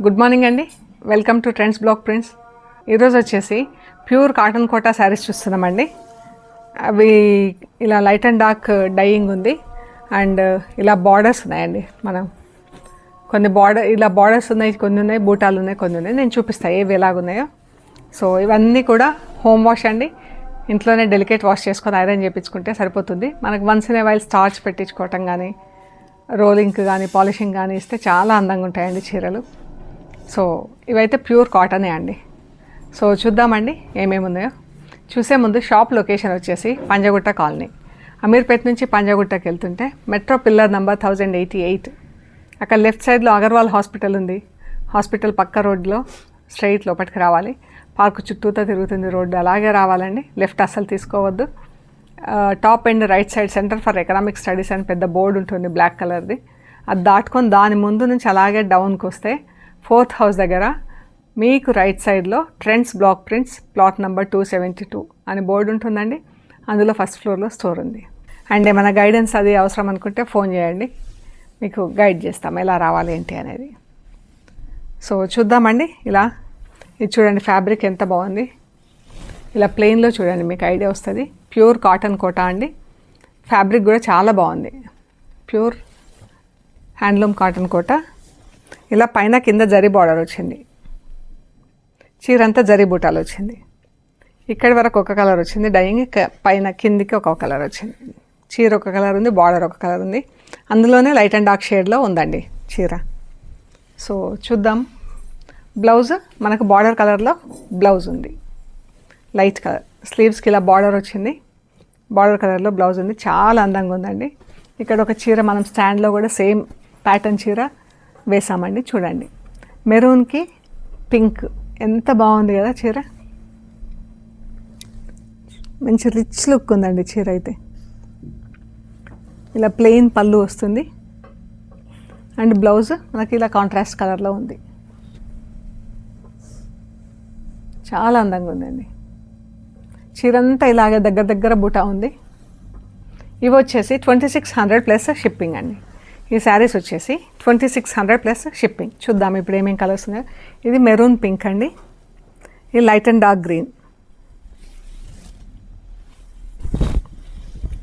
Good morning అండి. Welcome to trends block prints. ఈరోజు వచ్చేసి ప్యూర్ కాటన్ కోటా శారీస్ చూస్తున్నామండి. అవి ఇలా లైట్ అండ్ డార్క్ డైయింగ్ ఉంది అండ్ ఇలా బార్డర్స్ ఉన్నాయండి. మనం కొన్ని ఇలా బార్డర్స్ ఉన్నాయి, కొన్ని ఉన్నాయి, బూటాలు ఉన్నాయి, కొన్ని ఉన్నాయి. నేను చూపిస్తాను ఏవి ఎలాగున్నాయో. సో ఇవన్నీ కూడా హోమ్ వాష్ అండి. ఇంట్లోనే డెలికేట్ వాష్ చేసుకొని ఐరన్ చేయించుకుంటే సరిపోతుంది. మనకు once in a while starch పెట్టించుకోవటం కానీ, రోలింగ్ కానీ, పాలిషింగ్ కానీ ఇస్తే చాలా అందంగా ఉంటాయండి చీరలు. సో ఇవైతే ప్యూర్ కాటనే అండి. సో చూద్దామండి ఏమేమి ఉన్నాయో. చూసే ముందు షాప్ లొకేషన్ వచ్చేసి పంజగుట్ట కాలనీ, అమీర్పేట నుంచి పంజగుట్టకి వెళ్తుంటే మెట్రో పిల్లర్ నెంబర్ 1088. అక్కడ లెఫ్ట్ సైడ్లో అగర్వాల్ హాస్పిటల్ ఉంది. హాస్పిటల్ పక్క రోడ్లో స్ట్రైట్ లోపలికి రావాలి. పార్కు చుట్టూతో తిరుగుతుంది రోడ్డు, అలాగే రావాలండి. లెఫ్ట్ అస్సలు తీసుకోవద్దు. Top end right side centre for economic studies అని పెద్ద బోర్డు ఉంటుంది బ్లాక్ కలర్ది. అది దాటుకొని దాని ముందు నుంచి అలాగే డౌన్కి వస్తే 4th హౌస్ దగ్గర మీకు రైట్ సైడ్లో trends block prints plot number 272 అని బోర్డు ఉంటుందండి. అందులో ఫస్ట్ ఫ్లోర్లో స్టోర్ ఉంది. అండ్ ఏమైనా గైడెన్స్ అది అవసరం అనుకుంటే ఫోన్ చేయండి, మీకు గైడ్ చేస్తాం ఎలా రావాలి ఏంటి అనేది. సో చూద్దామండి. ఇలా ఇది చూడండి, ఫ్యాబ్రిక్ ఎంత బాగుంది. ఇలా ప్లెయిన్లో చూడండి, మీకు ఐడియా వస్తుంది. ప్యూర్ కాటన్ కోటా అండి. ఫ్యాబ్రిక్ కూడా చాలా బాగుంది. Pure handloom cotton Kota. ఇలా పైన కింద జరీ బార్డర్ వచ్చింది. చీర అంతా జరీ బూటాలు వచ్చింది. ఇక్కడి వరకు ఒక కలర్ వచ్చింది డైయింగ్, పైన కిందికి ఒక కలర్ వచ్చింది. చీర ఒక కలర్ ఉంది, బార్డర్ ఒక కలర్ ఉంది. అందులోనే లైట్ అండ్ డార్క్ షేడ్లో ఉందండి చీర. సో చూద్దాం. బ్లౌజ్ మనకు బార్డర్ కలర్లో బ్లౌజ్ ఉంది, లైట్ కలర్. స్లీవ్స్కి ఇలా బార్డర్ వచ్చింది, బార్డర్ కలర్లో బ్లౌజ్ ఉంది. చాలా అందంగా ఉందండి. ఇక్కడ ఒక చీర మనం స్టాండ్లో కూడా సేమ్ ప్యాటర్న్ చీర వేసామండి. చూడండి, మెరూన్కి పింక్ ఎంత బాగుంది కదా చీర. మంచి రిచ్ లుక్ ఉందండి చీర అయితే. ఇలా ప్లెయిన్ పళ్ళు వస్తుంది అండ్ బ్లౌజ్ మనకి ఇలా కాంట్రాస్ట్ కలర్లో ఉంది. చాలా అందంగా ఉందండి చీర అంతా. ఇలాగే దగ్గర దగ్గర బూటా ఉంది. ఇవి వచ్చేసి 2600 ప్లస్ షిప్పింగ్ అండి. ఈ శారీస్ వచ్చేసి 2600 ప్లస్ షిప్పింగ్. చూద్దాం ఇప్పుడు ఏమేమి కలర్స్ ఉన్నాయో. ఇది మెరూన్ పింక్ అండి. ఇది లైట్ అండ్ డార్క్ గ్రీన్.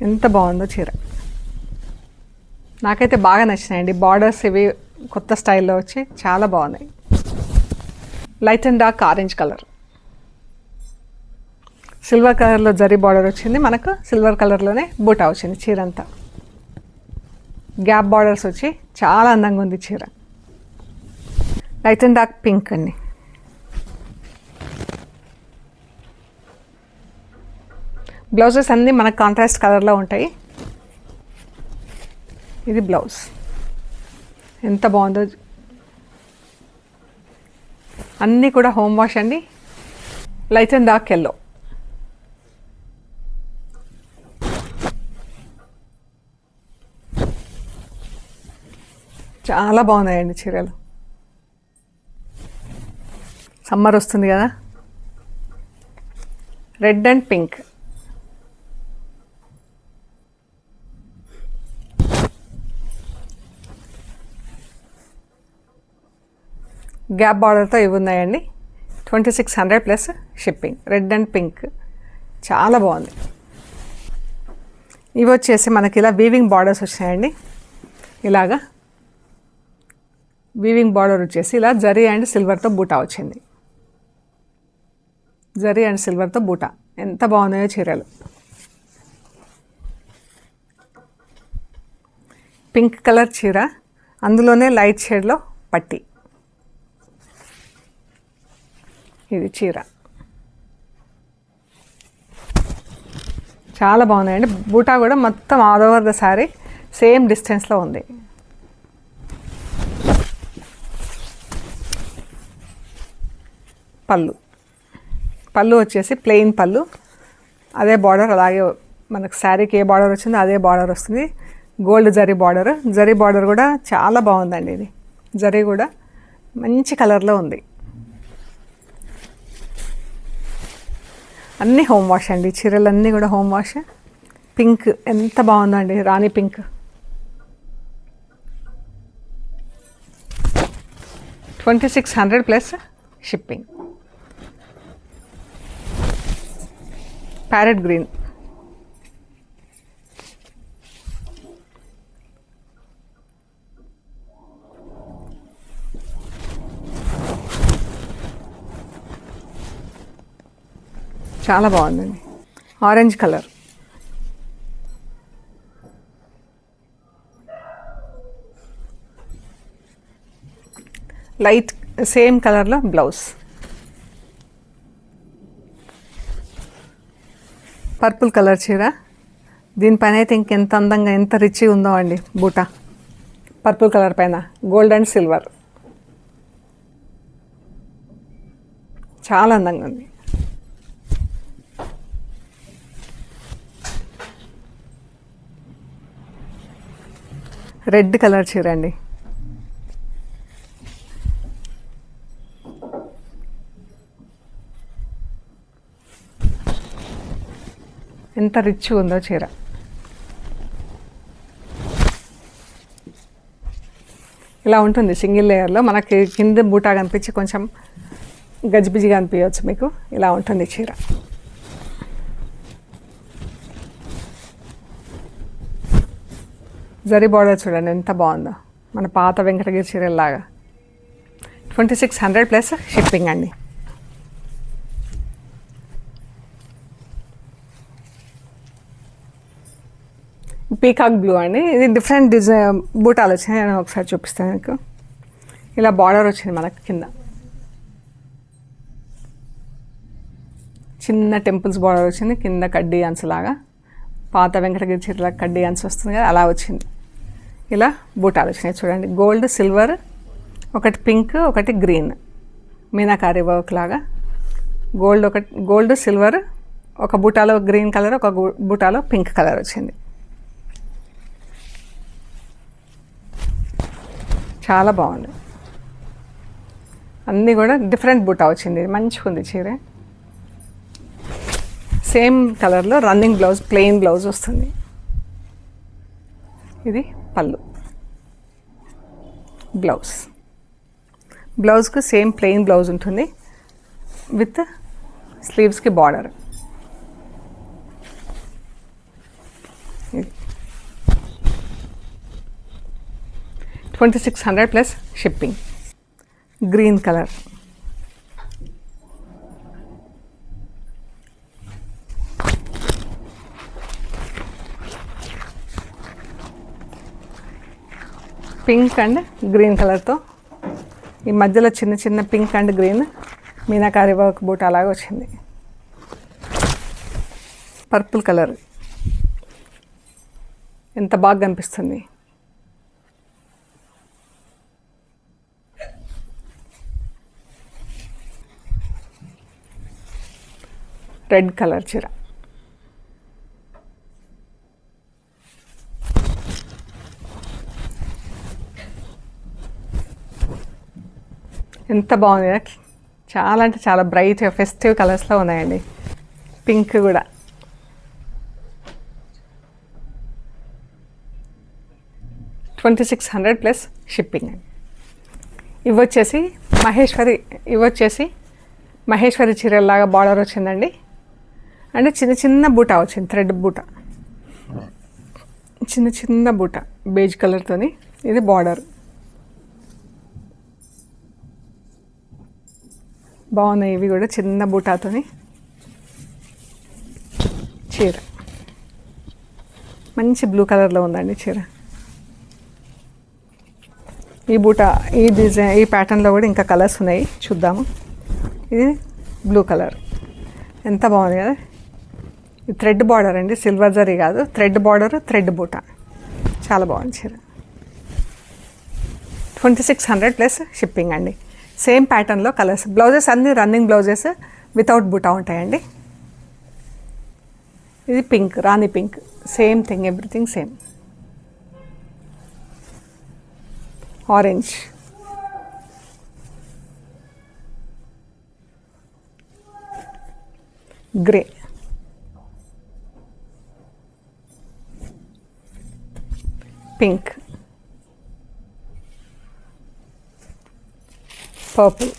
ఎంత బాగుందో చీర. నాకైతే బాగా నచ్చినాయండి. బార్డర్స్ ఇవి కొత్త స్టైల్లో వచ్చి చాలా బాగున్నాయి. Light and dark orange colour. Silver కలర్లో జరీ బార్డర్ వచ్చింది. మనకు సిల్వర్ కలర్లోనే బూటా వచ్చింది చీర అంతా. గ్యాప్ బార్డర్స్ వచ్చి చాలా అందంగా ఉంది చీర. లైట్ అండ్ డార్క్ పింక్ అండి. బ్లౌజెస్ అన్నీ మనకు కాంట్రాస్ట్ కలర్లో ఉంటాయి. ఇది బ్లౌజ్ ఎంత బాగుందో. అన్నీ కూడా హోమ్ వాష్ అండి. Light and dark yellow. చాలా బాగున్నాయండి చీరలు. సమ్మర్ వస్తుంది కదా. Red and pink. గ్యాప్ బార్డర్తో ఇవి ఉన్నాయండి. 2600 plus shipping. Red and pink చాలా బాగుంది. ఇవి వచ్చేసి మనకి ఇలా వీవింగ్ బార్డర్స్ వచ్చాయండి. ఇలాగా వీవింగ్ బార్డర్ వచ్చేసి ఇలా జరీ అండ్ సిల్వర్తో బూటా వచ్చింది. జరీ అండ్ సిల్వర్తో బూటా ఎంత బాగున్నాయో చీరలు. పింక్ కలర్ చీర, అందులోనే లైట్ షేడ్లో పట్టి. ఇది చీర చాలా బాగున్నాయండి. బూటా కూడా మొత్తం all over the sari same డిస్టెన్స్లో ఉంది. పళ్ళు వచ్చేసి ప్లెయిన్ పళ్ళు. అదే బార్డర్ అలాగే మనకు శారీకి ఏ బార్డర్ వచ్చిందో అదే బార్డర్ వస్తుంది. Gold zari border. Zari border కూడా చాలా బాగుందండి. ఇది జరీ కూడా మంచి కలర్లో ఉంది. అన్నీ హోమ్ వాష్ అండి. చీరలన్నీ కూడా హోమ్ వాష్. పింక్ ఎంత బాగుందండి, rani pink. 2600 plus shipping. Parrot green, చాలా బాగుందండి. ఆరెంజ్ కలర్, లైట్ సేమ్ కలర్లో బ్లౌజ్. పర్పుల్ కలర్ చీర, దీనిపైన అయితే ఇంకెంత అందంగా ఎంత రిచ్గా ఉందో అండి బూటా. పర్పుల్ కలర్ పైన గోల్డ్ అండ్ సిల్వర్, చాలా అందంగా ఉంది. రెడ్ కలర్ చీర అండి, ఎంత రిచ్ ఉందో చీర. ఇలా ఉంటుంది సింగిల్ లేయర్లో. మనకి కింద బూటా కనిపించి కొంచెం గజిబిజిగా అనిపించవచ్చు మీకు. ఇలా ఉంటుంది చీర. జరీ బార్డర్ చూడండి ఎంత బాగుందో, మన పాత వెంకటగిరి చీరలాగా. 2600 ప్లస్ షిప్పింగ్ అండి. పీకాక్ బ్లూ అండి, ఇది డిఫరెంట్ డిజైన్ బూటాలు వచ్చినాయి. నేను ఒకసారి చూపిస్తాను మీకు. ఇలా బార్డర్ వచ్చింది మనకు కింద, చిన్న టెంపుల్స్ బార్డర్ వచ్చింది. కింద కడ్డీ అన్స్ లాగా, పాత వెంకటగిరి చీరల కడ్డీ అన్స్ వస్తుంది కదా అలా వచ్చింది. ఇలా బూటాలు వచ్చినాయి చూడండి. గోల్డ్ సిల్వర్, ఒకటి పింక్ ఒకటి గ్రీన్, మీనాకారి వర్క్ లాగా. గోల్డ్ సిల్వర్, ఒక బూటాలో గ్రీన్ కలర్, ఒక బూటాలో పింక్ కలర్ వచ్చింది. చాలా బాగుంది. అన్నీ కూడా డిఫరెంట్ బూటా వచ్చింది. మంచిగా ఉంది చీర. సేమ్ కలర్లో రన్నింగ్ బ్లౌజ్, ప్లెయిన్ బ్లౌజ్ వస్తుంది. ఇది పళ్ళు. బ్లౌజ్కి సేమ్ ప్లెయిన్ బ్లౌజ్ ఉంటుంది విత్ స్లీవ్స్కి border. 2600 plus shipping. Green colour, pink and green కలర్తో ఈ మధ్యలో చిన్న చిన్న pink and green meenakari work బూట్ అలాగే వచ్చింది. పర్పుల్ కలర్ ఎంత బాగా కనిపిస్తుంది. రెడ్ కలర్ చీర, ఎంత బాగుంది కదా. చాలా అంటే చాలా బ్రైట్ ఫెస్టివ్ కలర్స్లో ఉన్నాయండి. పింక్ కూడా. $2600 ప్లస్ షిప్పింగ్ అండి. ఇవొచ్చేసి మహేశ్వరి చీరలాగా బార్డర్ వచ్చిందండి. అంటే చిన్న చిన్న బూటా వచ్చింది, థ్రెడ్ బూటా, చిన్న చిన్న బూటా బేజ్ కలర్తోని. ఇది బార్డర్ బాగున్నాయి. ఇవి కూడా చిన్న బూటాతోని చీర. మంచి బ్లూ కలర్లో ఉందండి చీర. ఈ బూటా, ఈ డిజైన్, ఈ ప్యాటర్న్లో కూడా ఇంకా కలర్స్ ఉన్నాయి, చూద్దాము. ఇది బ్లూ కలర్, ఎంత బాగుంది కదా. ఇది థ్రెడ్ బార్డర్ అండి, సిల్వర్ జరీ కాదు, థ్రెడ్ బార్డర్, థ్రెడ్ బూటా. చాలా బాగుంది చీర. 2600 ప్లస్ షిప్పింగ్ అండి. సేమ్ ప్యాటర్న్లో కలర్స్. బ్లౌజెస్ అన్నీ రన్నింగ్ బ్లౌజెస్ వితౌట్ బూటా ఉంటాయండి. ఇది pink, rani pink, same thing, everything same. Orange, grey, pink, purple,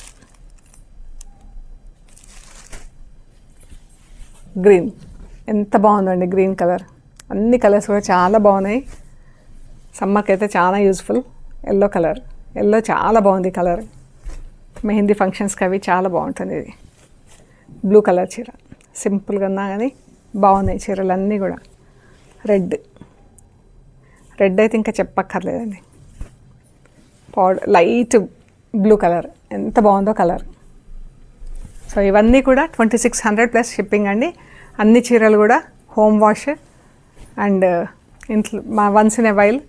green. ఎంత బాగుందండి గ్రీన్ కలర్. అన్ని కలర్స్ కూడా చాలా బాగున్నాయి. సమ్మర్కి అయితే చాలా యూజ్ఫుల్. ఎల్లో కలర్, ఎల్లో చాలా బాగుంది కలర్. మెహందీ ఫంక్షన్స్కి అవి చాలా బాగుంటుంది. ఇది బ్లూ కలర్ చీర, సింపుల్గా ఉన్నా కానీ బాగున్నాయి చీరలు అన్నీ కూడా. రెడ్, రెడ్ అయితే ఇంకా చెప్పక్కర్లేదండి. పౌడర్ లైట్ బ్లూ కలర్, ఎంత బాగుందో కలర్. సో ఇవన్నీ కూడా 2600 ప్లస్ షిప్పింగ్ అండి. అన్ని చీరలు కూడా హోమ్ వాష్ అండ్ ఇంట్లో once in a while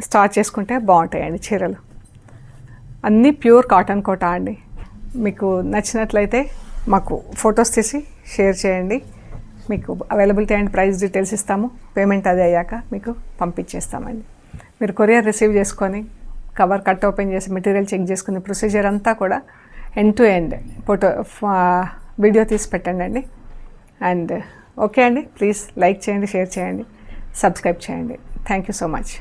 start చేసుకుంటే బాగుంటాయండి చీరలు. అన్నీ ప్యూర్ కాటన్ కోటా అండి. మీకు నచ్చినట్లయితే మాకు ఫొటోస్ తీసి షేర్ చేయండి. మీకు అవైలబిలిటీ అండ్ ప్రైస్ డీటెయిల్స్ ఇస్తాము. పేమెంట్ అది అయ్యాక మీకు పంపించేస్తామండి. మీరు కొరియర్ రిసీవ్ చేసుకొని కవర్ కట్ ఓపెన్ చేసి మెటీరియల్ చెక్ చేసుకునే ప్రొసీజర్ అంతా కూడా ఎండ్ టు ఎండ్ వీడియో తీసి పెట్టండి అండి. అండ్ ఓకే అండి, ప్లీజ్ లైక్ చేయండి, షేర్ చేయండి, సబ్స్క్రైబ్ చేయండి. Thank you so much.